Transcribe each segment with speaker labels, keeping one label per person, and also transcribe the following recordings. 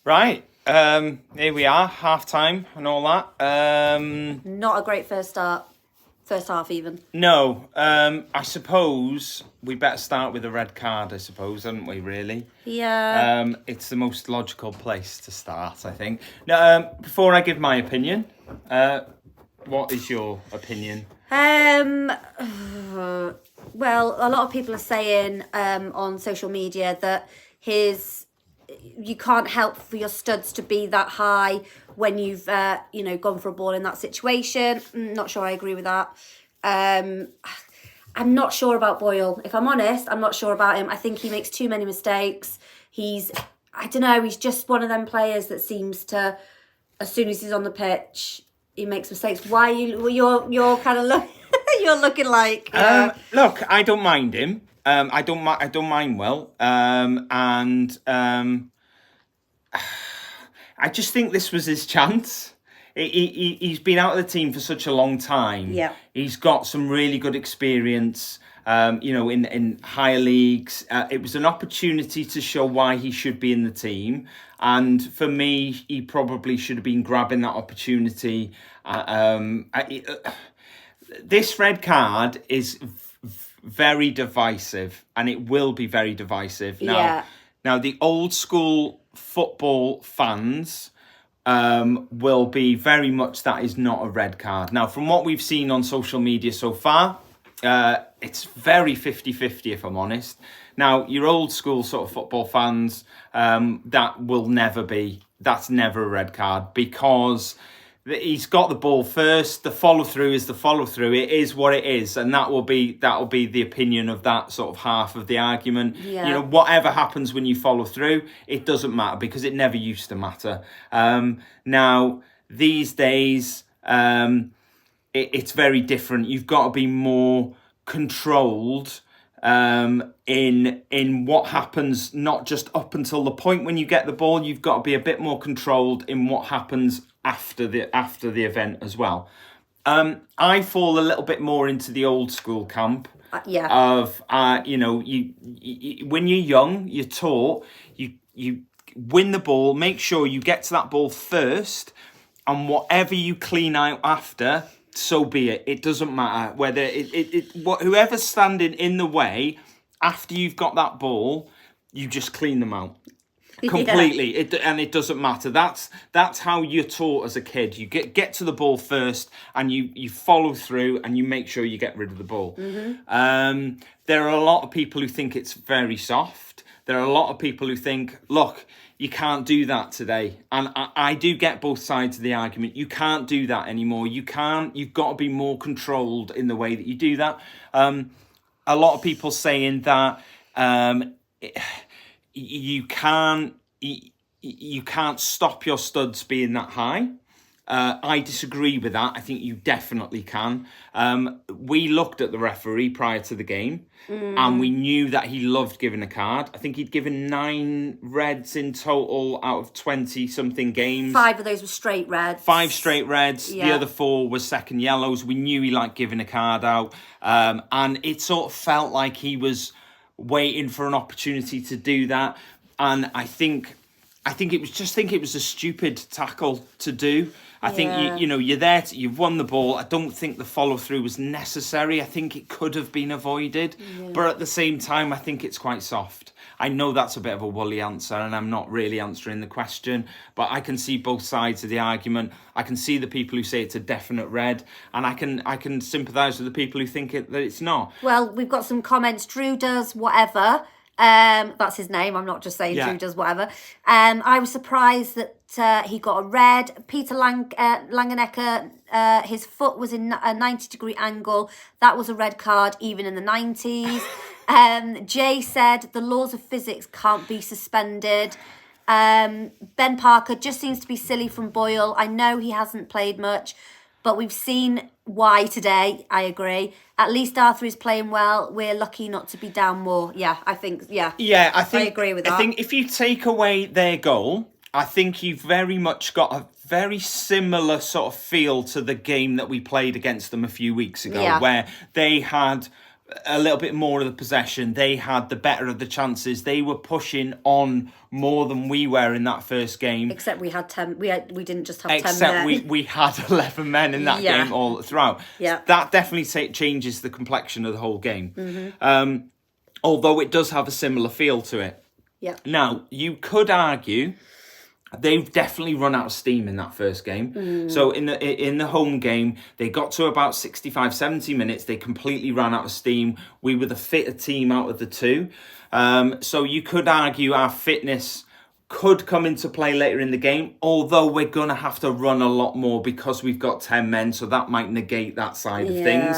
Speaker 1: Right. Here we are, half time and all that.
Speaker 2: Not a great first half even.
Speaker 1: No, I suppose we better start with a red card, I suppose, hadn't we, really?
Speaker 2: Yeah.
Speaker 1: It's the most logical place to start, I think. Now, before I give my opinion, what is your opinion?
Speaker 2: Well, a lot of people are saying on social media that you can't help for your studs to be that high when you've gone for a ball in that situation. Not sure I agree with that. I'm not sure about Boyle. If I'm honest, I'm not sure about him. I think he makes too many mistakes. I don't know, he's just one of them players that seems to, as soon as he's on the pitch, he makes mistakes. Why you're kind of you're looking like
Speaker 1: look, I don't mind him. I don't mind Will. I just think this was his chance. He's been out of the team for such a long time.
Speaker 2: Yeah.
Speaker 1: He's got some really good experience, in higher leagues. It was an opportunity to show why he should be in the team. And for me, he probably should have been grabbing that opportunity. This red card is very divisive, and it will be very divisive. Now, the old school football fans will be very much that is not a red card. Now, from what we've seen on social media so far, it's very 50-50, if I'm honest. Now, your old school sort of football fans, that's never a red card, because he's got the ball first. The follow through is the follow through. It is what it is, and that will be the opinion of that sort of half of the argument.
Speaker 2: Yeah.
Speaker 1: Whatever happens when you follow through, it doesn't matter, because it never used to matter. Now these days, it's very different. You've got to be more controlled in what happens, not just up until the point when you get the ball. You've got to be a bit more controlled in what happens after the event as well. I fall a little bit more into the old school camp. Of you when you're young, you're taught you win the ball, make sure you get to that ball first, and whatever you clean out after, so be it. It doesn't matter whether whoever's standing in the way after you've got that ball, you just clean them out completely. Yeah. It doesn't matter. That's how you're taught as a kid. You get to the ball first, and you follow through, and you make sure you get rid of the ball. Mm-hmm. There are a lot of people who think it's very soft. There are a lot of people who think, look, you can't do that today. And I do get both sides of the argument. You can't do that anymore. You've got to be more controlled in the way that you do that. A lot of people saying that you can't stop your studs being that high. I disagree with that. I think you definitely can. We looked at the referee prior to the game, and we knew that he loved giving a card. I think he'd given 9 reds in total out of 20-something games.
Speaker 2: 5 of those were straight reds.
Speaker 1: 5 straight reds. Yeah. The other 4 were second yellows. We knew he liked giving a card out. And it sort of felt like he was waiting for an opportunity to do that. And I think it was a stupid tackle to do. I think you're there. You've won the ball. I don't think the follow through was necessary. I think it could have been avoided, but at the same time, I think it's quite soft. I know that's a bit of a woolly answer, and I'm not really answering the question, but I can see both sides of the argument. I can see the people who say it's a definite red, and I can sympathise with the people who think that it's not.
Speaker 2: Well, we've got some comments. Drew does whatever. That's his name. I'm not just saying Drew does whatever. I was surprised that he got a red. Peter Langenecker, his foot was in a 90-degree angle. That was a red card even in the 90s. Jay said the laws of physics can't be suspended. Ben Parker just seems to be silly from Boyle. I know he hasn't played much, but we've seen why today. I agree. At least Arthur is playing well. We're lucky not to be down more. Yeah, I think. Yeah, I agree with that.
Speaker 1: I think if you take away their goal, I think you've very much got a very similar sort of feel to the game that we played against them a few weeks ago, where they had a little bit more of the possession. They had the better of the chances. They were pushing on more than we were in that first game.
Speaker 2: Except we had 10. We didn't just have 10 men.
Speaker 1: Except we had 11 men in that game all throughout.
Speaker 2: Yeah.
Speaker 1: That definitely changes the complexion of the whole game.
Speaker 2: Mm-hmm.
Speaker 1: Although it does have a similar feel to it.
Speaker 2: Yeah.
Speaker 1: Now, you could argue they've definitely run out of steam in that first game. So in the home game, they got to about 65, 70 minutes. They completely ran out of steam. We were the fitter team out of the two. So you could argue our fitness could come into play later in the game, although we're going to have to run a lot more because we've got 10 men. So that might negate that side of things.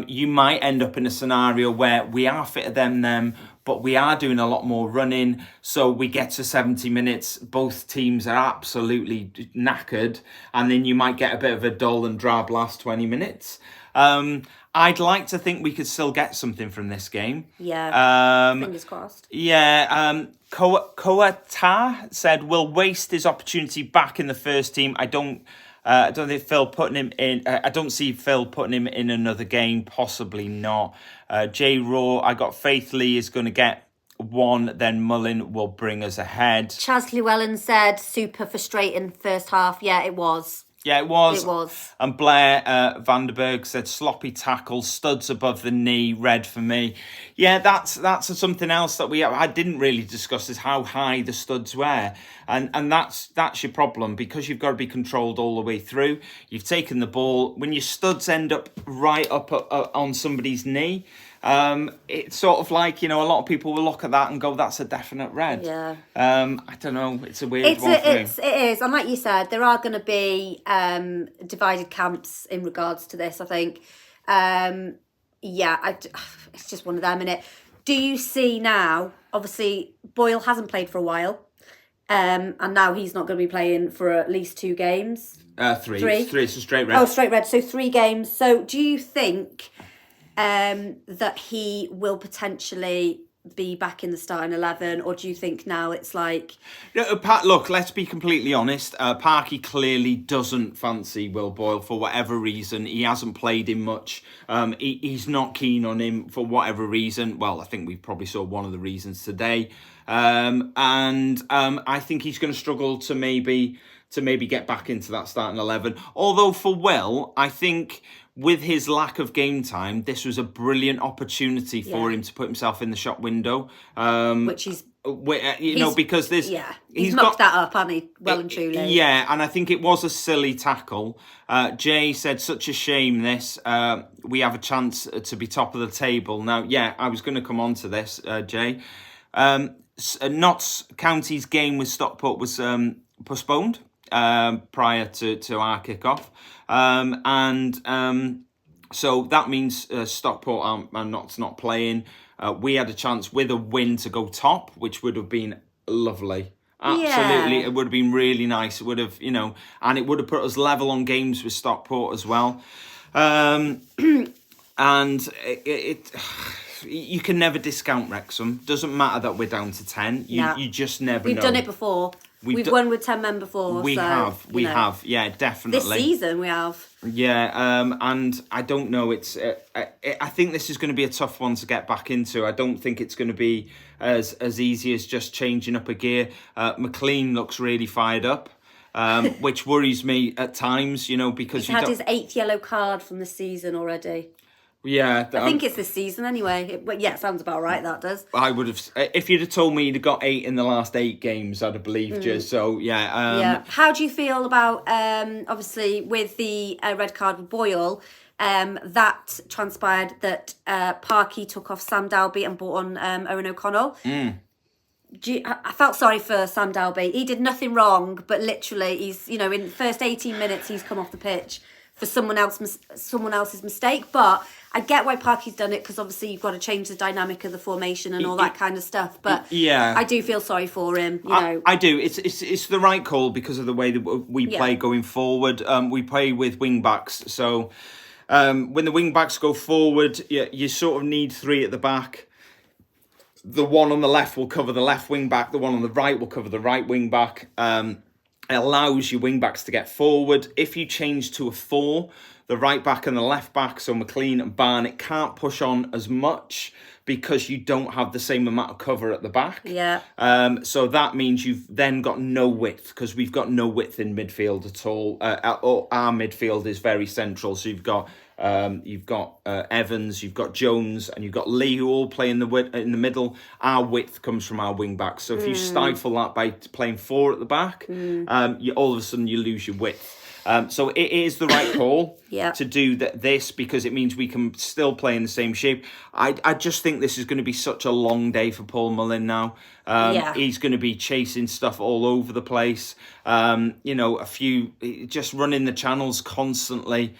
Speaker 1: You might end up in a scenario where we are fitter than them, but we are doing a lot more running. So we get to 70 minutes, both teams are absolutely knackered, and then you might get a bit of a dull and drab last 20 minutes. I'd like to think we could still get something from this game.
Speaker 2: Yeah, fingers crossed.
Speaker 1: Yeah, Koata said, we'll waste his opportunity back in the first team. I don't think Phil putting him in. I don't see Phil putting him in another game. Possibly not. J Raw, I got Faith Lee is going to get one. Then Mullin will bring us ahead.
Speaker 2: Chas Llewellyn said, super frustrating first half. Yeah, it was.
Speaker 1: Yeah, it was.
Speaker 2: It was.
Speaker 1: And Blair Vanderberg said, sloppy tackle, studs above the knee, red for me. Yeah, that's something else that I didn't really discuss, is how high the studs were. And that's your problem, because you've got to be controlled all the way through. You've taken the ball. When your studs end up right up on somebody's knee, it's sort of like, a lot of people will look at that and go, that's a definite red.
Speaker 2: Yeah.
Speaker 1: I don't know. It's a weird one for me.
Speaker 2: It is. And like you said, there are going to be divided camps in regards to this, I think. It's just one of them, innit? Do you see now, obviously, Boyle hasn't played for a while, and now he's not going to be playing for at least 2 games.
Speaker 1: Three. It's a straight red.
Speaker 2: Oh, straight red. So 3 games. So do you think that he will potentially be back in the starting 11, or do you think now it's like...
Speaker 1: Look, let's be completely honest. Parky clearly doesn't fancy Will Boyle for whatever reason. He hasn't played him much. He's not keen on him for whatever reason. Well, I think we probably saw one of the reasons today. I think he's going to struggle to maybe get back into that starting 11. Although for Will, I think with his lack of game time, this was a brilliant opportunity for him to put himself in the shop window.
Speaker 2: Which he's...
Speaker 1: because there's...
Speaker 2: Yeah, he's mocked that up, hasn't he? Well and truly.
Speaker 1: Yeah, and I think it was a silly tackle. Jay said, such a shame this. We have a chance to be top of the table. Now, yeah, I was going to come on to this, Jay. Notts County's game with Stockport was postponed prior to our kick-off. So that means Stockport and Notts not playing. We had a chance with a win to go top, which would have been lovely. Absolutely, It would have been really nice. It would have, and it would have put us level on games with Stockport as well. And you can never discount Wrexham. Doesn't matter that we're down to 10. You just never know.
Speaker 2: We've done it before. We've won with 10 men before.
Speaker 1: We have. Yeah, definitely.
Speaker 2: This season we have.
Speaker 1: Yeah, and I don't know. It's. I think this is going to be a tough one to get back into. I don't think it's going to be as easy as just changing up a gear. McLean looks really fired up, which worries me at times. Because
Speaker 2: he's had his 8th yellow card from the season already.
Speaker 1: Yeah,
Speaker 2: I think it's this season anyway. It sounds about right. That does.
Speaker 1: I would have, if you'd have told me you'd got 8 in the last 8 games, I'd have believed you. So yeah.
Speaker 2: How do you feel about obviously with the red card with Boyle? That transpired that Parky took off Sam Dalby and brought on Owen O'Connell. I felt sorry for Sam Dalby. He did nothing wrong, but literally, he's in the first 18 minutes he's come off the pitch for someone else's mistake. But I get why Parky's done it, because obviously you've got to change the dynamic of the formation and all that kind of stuff. But
Speaker 1: yeah,
Speaker 2: I do feel sorry for him.
Speaker 1: I do. It's the right call because of the way that we play going forward. We play with wing backs, so when the wing backs go forward, you sort of need 3 at the back. The one on the left will cover the left wing back. The one on the right will cover the right wing back. It allows your wing-backs to get forward. If you change to a 4, the right-back and the left-back, so McLean and Barnett, can't push on as much because you don't have the same amount of cover at the back.
Speaker 2: Yeah.
Speaker 1: So that means you've then got no width, because we've got no width in midfield at all. Our midfield is very central. So you've got Evans, you've got Jones, and you've got Lee, who all play in the middle. Our width comes from our wing backs. So if you stifle that by playing 4 at the back, all of a sudden you lose your width. So it is the right call to do this, because it means we can still play in the same shape. I just think this is going to be such a long day for Paul Mullin now. He's going to be chasing stuff all over the place. Just running the channels constantly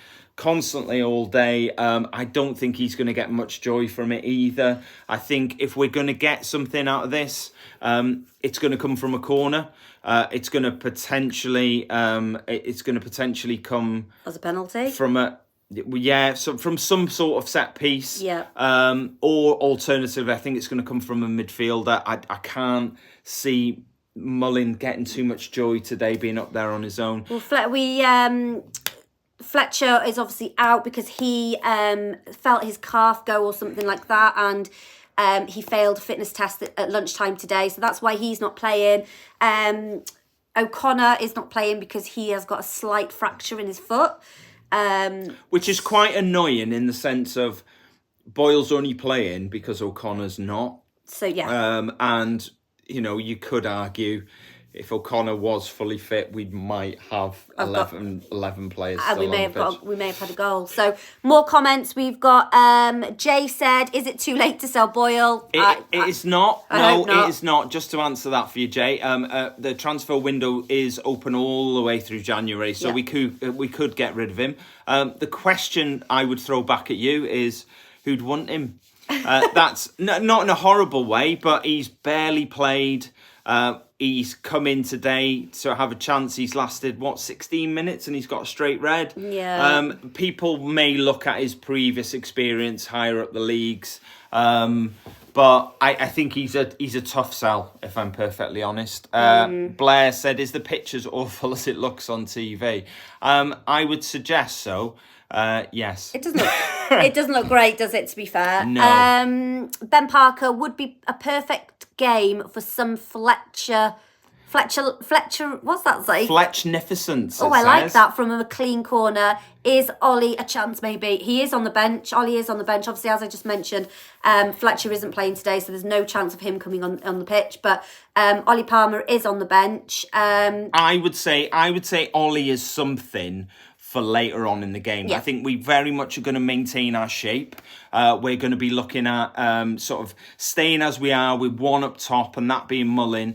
Speaker 1: all day. I don't think he's going to get much joy from it either. I think if we're going to get something out of this, it's going to come from a corner. It's going to potentially come
Speaker 2: As a penalty
Speaker 1: from from some sort of set piece.
Speaker 2: Yeah.
Speaker 1: Or alternatively, I think it's going to come from a midfielder. I can't see Mullin getting too much joy today, being up there on his own.
Speaker 2: Well, Fletcher is obviously out because he felt his calf go or something like that, and he failed a fitness test at lunchtime today, so that's why he's not playing. O'Connell is not playing because he has got a slight fracture in his foot.
Speaker 1: Which is quite annoying in the sense of Boyle's only playing because O'Connor's not.
Speaker 2: So, yeah.
Speaker 1: And, you could argue if O'Connell was fully fit, we might have 11 players still
Speaker 2: we may
Speaker 1: on the pitch.
Speaker 2: We may have had a goal. So more comments. We've got Jay said, "Is it too late to sell Boyle?"
Speaker 1: It is not. No,
Speaker 2: not.
Speaker 1: it is not. Just to answer that for you, Jay, the transfer window is open all the way through January, so we could get rid of him. The question I would throw back at you is, who'd want him? That's not in a horrible way, but he's barely played. He's come in today to have a chance. He's lasted, 16 minutes, and he's got a straight red.
Speaker 2: Yeah.
Speaker 1: People may look at his previous experience higher up the leagues, but I think he's a tough sell, if I'm perfectly honest. Blair said, "Is the pitch as awful as it looks on TV?" I would suggest so. Yes.
Speaker 2: It doesn't look great, does it, to be fair?
Speaker 1: No.
Speaker 2: Ben Parker would be a perfect game for some Fletcher, what's that say?
Speaker 1: Fletchnificence.
Speaker 2: Oh, I like that, from a clean corner. Is Ollie a chance, maybe? He is on the bench. Ollie is on the bench. Obviously, as I just mentioned, Fletcher isn't playing today, so there's no chance of him coming on the pitch. But Ollie Palmer is on the bench.
Speaker 1: I would say Ollie is something for later on in the game.
Speaker 2: Yeah.
Speaker 1: I think we very much are going to maintain our shape. We're going to be looking at sort of staying as we are with one up top, and that being Mullin.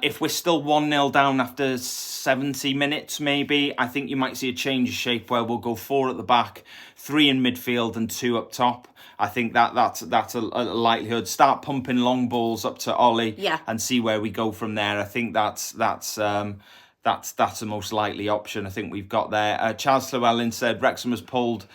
Speaker 1: If we're still 1-0 down after 70 minutes, maybe, I think you might see a change of shape where we'll go 4 at the back, 3 in midfield and 2 up top. I think that's a likelihood. Start pumping long balls up to Ollie, and see where we go from there. I think that's the most likely option I think we've got there. Charles Llewellyn said Wrexham has pulled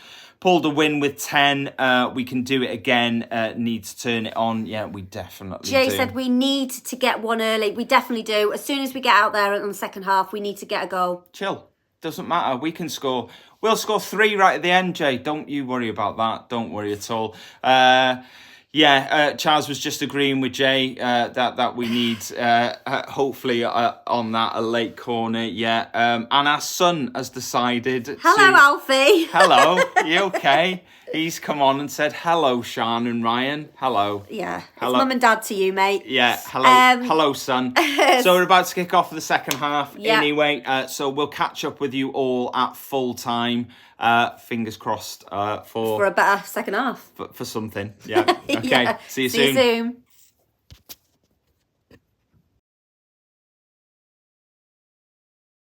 Speaker 1: a win with 10. We can do it again. Need to turn it on. Yeah, we definitely
Speaker 2: Jay
Speaker 1: do.
Speaker 2: said we need to get one early. We definitely do. As soon as we get out there in the second half, we need to get a goal.
Speaker 1: Chill. Doesn't matter. We can score. We'll score 3 right at the end, Jay. Don't you worry about that. Don't worry at all. Charles was just agreeing with Jay that we need, hopefully, on that, a late corner. Yeah. And our son has decided.
Speaker 2: Hello, Alfie.
Speaker 1: Hello. You okay? He's come on and said, "Hello, Sean and Ryan." Hello.
Speaker 2: Yeah.
Speaker 1: Hello.
Speaker 2: It's mum and dad to you, mate.
Speaker 1: Yeah. Hello. Hello, son. So we're about to kick off the second half anyway. So we'll catch up with you all at full time. Fingers crossed for
Speaker 2: a better second half.
Speaker 1: For something. Yeah. Okay.
Speaker 2: Yeah.
Speaker 1: See you
Speaker 2: See you soon.